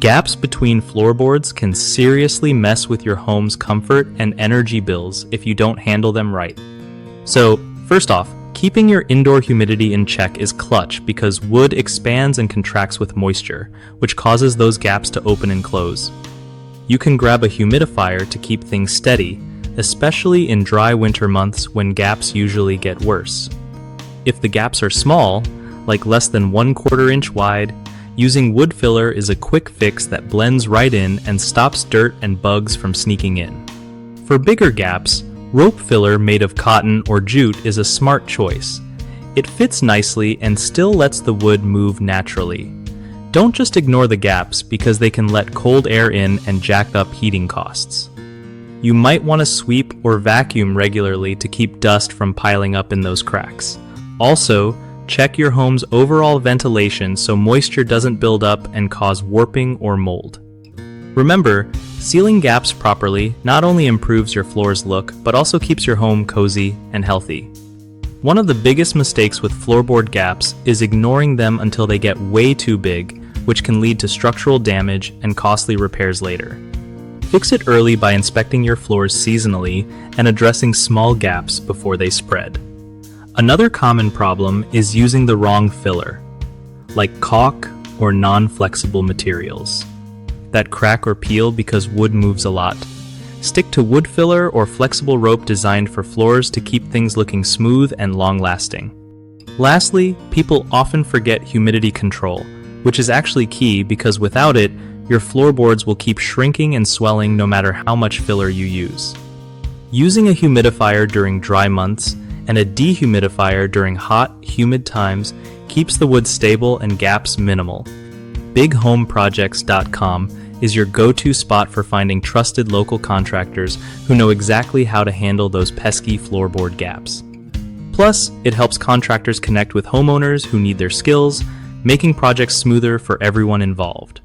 Gaps between floorboards can seriously mess with your home's comfort and energy bills if you don't handle them right. So, first off, keeping your indoor humidity in check is clutch because wood expands and contracts with moisture, which causes those gaps to open and close. You can grab a humidifier to keep things steady, especially in dry winter months when gaps usually get worse. If the gaps are small, like less than 1/4 inch wide, using wood filler is a quick fix that blends right in and stops dirt and bugs from sneaking in. For bigger gaps, rope filler made of cotton or jute is a smart choice. It fits nicely and still lets the wood move naturally. Don't just ignore the gaps because they can let cold air in and jack up heating costs. You might want to sweep or vacuum regularly to keep dust from piling up in those cracks. Also, check your home's overall ventilation so moisture doesn't build up and cause warping or mold. Remember, sealing gaps properly not only improves your floor's look, but also keeps your home cozy and healthy. One of the biggest mistakes with floorboard gaps is ignoring them until they get way too big, which can lead to structural damage and costly repairs later. Fix it early by inspecting your floors seasonally and addressing small gaps before they spread. Another common problem is using the wrong filler, like caulk or non-flexible materials that crack or peel because wood moves a lot. Stick to wood filler or flexible rope designed for floors to keep things looking smooth and long-lasting. Lastly, people often forget humidity control, which is actually key because without it, your floorboards will keep shrinking and swelling no matter how much filler you use. Using a humidifier during dry months and a dehumidifier during hot, humid times keeps the wood stable and gaps minimal. BigHomeProjects.com is your go-to spot for finding trusted local contractors who know exactly how to handle those pesky floorboard gaps. Plus, it helps contractors connect with homeowners who need their skills, making projects smoother for everyone involved.